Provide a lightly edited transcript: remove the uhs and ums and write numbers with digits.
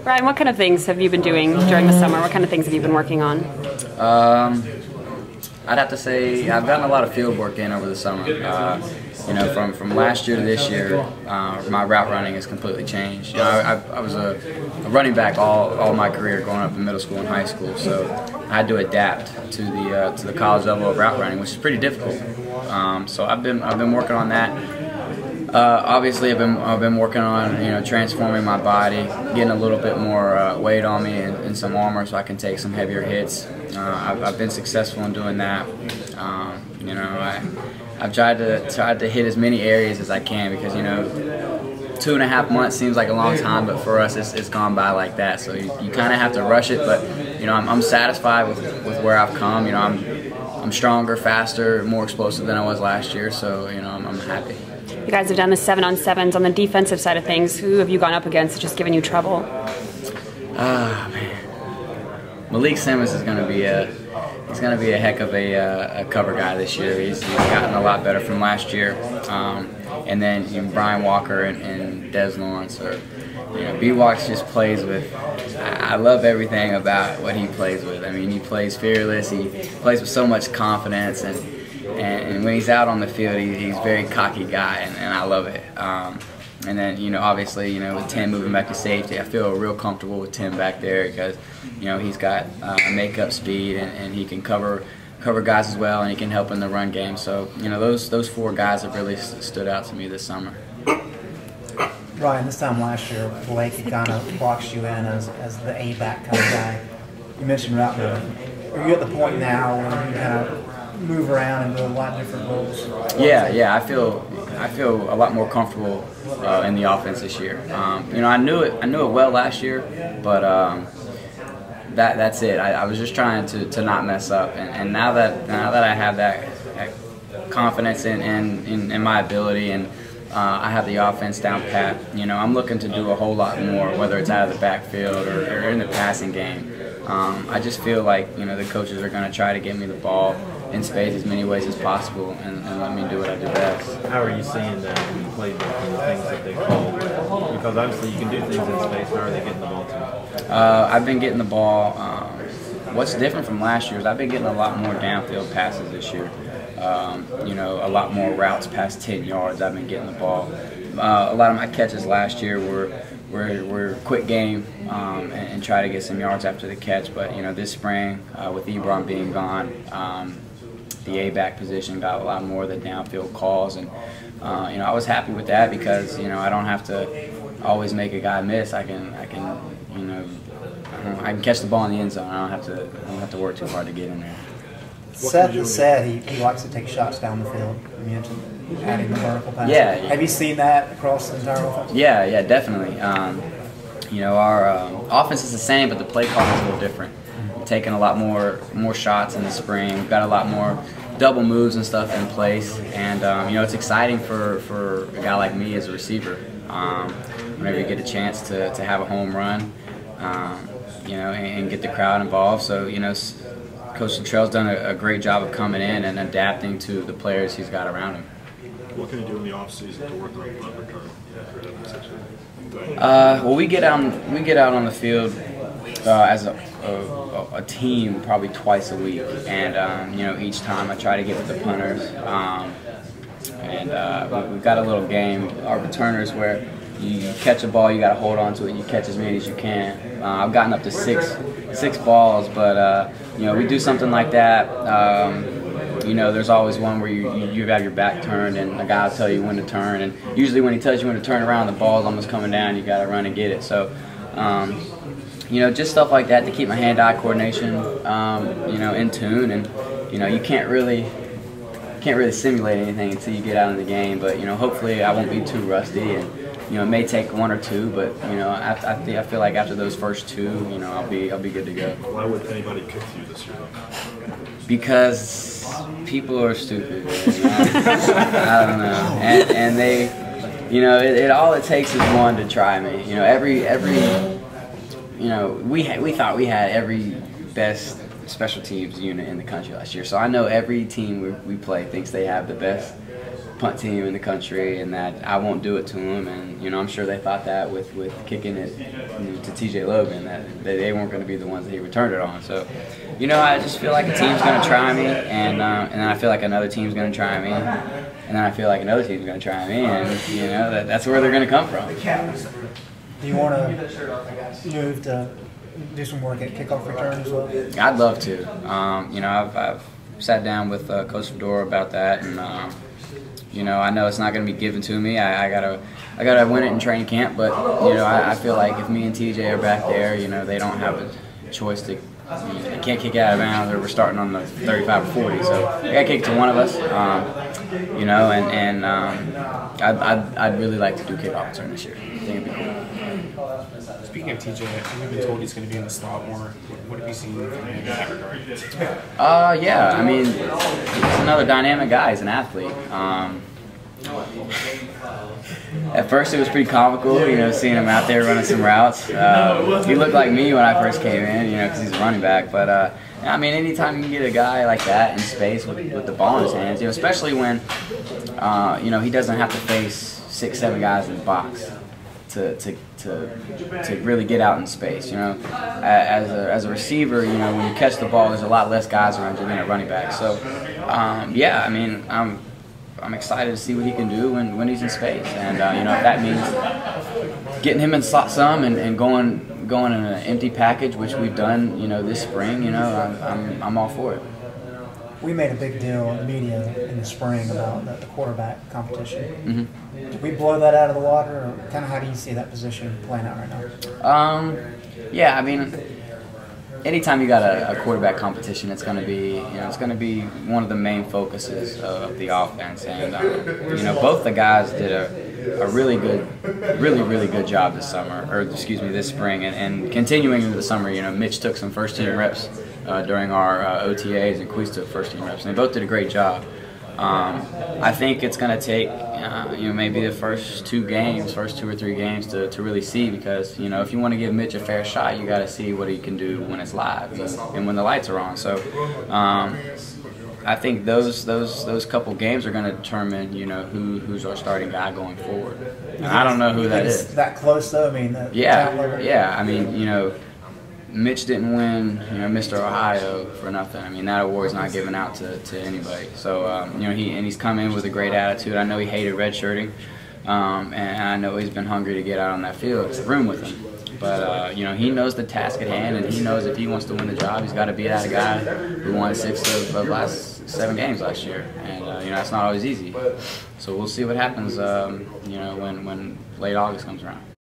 Ryan, what kind of things have you been doing during the summer? What kind of things have you been working on? I'd have to say I've gotten a lot of field work in over the summer. You know, from last year to this year, my route running has completely changed. You know, I was a running back all my career, growing up in middle school and high school. So I had to adapt to the college level of route running, which is pretty difficult. So I've been working on that. Obviously, I've been working on transforming my body, getting a little bit more weight on me and some armor so I can take some heavier hits. I've been successful in doing that. You know, I've tried to hit as many areas as I can because 2.5 months seems like a long time, but for us it's gone by like that. So you kind of have to rush it, but I'm satisfied with where I've come. I'm stronger, faster, more explosive than I was last year. So I'm happy. You guys have done the 7-on-7s on the defensive side of things. Who have you gone up against that's just given you trouble? Man. Malik Simmons is going to be a heck of a cover guy this year. He's gotten a lot better from last year. And then Brian Walker and Des Lawrence B-Walks just plays with. I love everything about what he plays with. I mean, he plays fearless. He plays with so much confidence, and when he's out on the field, he's a very cocky guy, and I love it. And then, obviously, with Tim moving back to safety, I feel real comfortable with Tim back there because, he's got make-up speed and he can cover guys as well, and he can help in the run game. So, those 4 guys have really stood out to me this summer. Ryan, this time last year, Blake had kind of boxed you in as the A-back kind of guy. You mentioned route running. Are you at the point now where you kind of move around and do a lot of different roles? Yeah. I feel a lot more comfortable in the offense this year. I knew it well last year, but that's it. I was just trying to not mess up, and now that I have that confidence in my ability and I have the offense down pat, I'm looking to do a whole lot more, whether it's out of the backfield or in the passing game. I just feel like the coaches are going to try to get me the ball in space as many ways as possible and let me do what I do best. How are you seeing that when you play the things that they call? Because obviously you can do things in space. How are they getting the ball to you? I've been getting the ball. What's different from last year is I've been getting a lot more downfield passes this year. A lot more routes past 10 yards. I've been getting the ball. A lot of my catches last year were quick game and try to get some yards after the catch. But this spring with Ebron being gone, the A-back position got a lot more of the downfield calls, and I was happy with that because I don't have to always make a guy miss. I can catch the ball in the end zone. I don't have to work too hard to get in there. Seth has said he likes to take shots down the field. You mentioned adding the vertical pass. Yeah. Have you seen that across the entire offense? Yeah, definitely. Our offense is the same, but the play call is a little different. We're taking a lot more shots in the spring. We've got a lot more double moves and stuff in place, and it's exciting for a guy like me as a receiver. Whenever you get a chance to have a home run, and get the crowd involved. So Coach Luttrell's done a great job of coming in and adapting to the players he's got around him. What can you do in the off season to work on punt return? Well, we get out on the field as a team probably twice a week, and each time I try to get with the punters, we've got a little game, our returners, where you catch a ball, you got to hold on to it, you catch as many as you can. I've gotten up to six balls, but we do something like that. There's always one where you have your back turned and a guy will tell you when to turn, and usually when he tells you when to turn around, the ball's almost coming down, you got to run and get it. So just stuff like that to keep my hand-eye coordination in tune, and you can't really simulate anything until you get out in the game, but hopefully I won't be too rusty, and it may take 1 or 2, but I feel like after those first 2, I'll be good to go. Why would anybody kick you this year? Because people are stupid. I don't know, and they, it all it takes is one to try me. We thought we had every best special teams unit in the country last year, so I know every team we play thinks they have the best punt team in the country, and that I won't do it to him. And I'm sure they thought that with kicking it to TJ Logan, that they weren't going to be the ones that he returned it on. So, I just feel like a team's going to try me, and then I feel like another team's going to try me, and then I feel like another team's going to try me, and that's where they're going to come from. Do you want to move to do some work at Kickoff Returns as well? I'd love to. I've sat down with Coach Fedora about that, and I know it's not going to be given to me. I gotta win it in training camp, but I feel like if me and TJ are back there, they don't have a choice to. They can't kick it out of bounds, or we're starting on the 35 or 40. So they got to kick it to one of us. I'd really like to do kickoff return this year. I think it'd be cool. Speaking of TJ, we've been told he's going to be in the slot more. What have you seen from him in that regard? Yeah, I mean, he's another dynamic guy. He's an athlete. At first it was pretty comical, seeing him out there running some routes. He looked like me when I first came in, because he's a running back. But I mean, anytime you can get a guy like that in space with the ball in his hands, especially when he doesn't have to face 6-7 guys in the box to really get out in space. As a receiver, when you catch the ball, there's a lot less guys around you than a running back. So yeah, I mean, I'm excited to see what he can do when he's in space, and if that means getting him in slot some and going in an empty package, which we've done this spring, I'm all for it. We made a big deal in the media in the spring about the quarterback competition. Mm-hmm. Did we blow that out of the water, or kind of how do you see that position playing out right now? Yeah, I mean, anytime you got a quarterback competition, it's going to be one of the main focuses of the offense, and both the guys did a really good job this summer, or excuse me, this spring, and continuing into the summer. Mitch took some first team reps during our OTAs, and Queese took first team reps, and they both did a great job. I think it's going to take maybe the first 2 or 3 games to really see, because if you want to give Mitch a fair shot, you got to see what he can do when it's live and when the lights are on. So I think those couple games are going to determine who's our starting guy going forward. And I don't know who that is. That close though, I mean. Yeah. I mean, Mitch didn't win, Mr. Ohio for nothing. I mean, that award's not given out to anybody. So, he's come in with a great attitude. I know he hated redshirting, and I know he's been hungry to get out on that field. It's a room with him. But, he knows the task at hand, and he knows if he wants to win the job, he's got to beat out a guy who won 6 of the last 7 games last year. And, that's not always easy. So we'll see what happens, when late August comes around.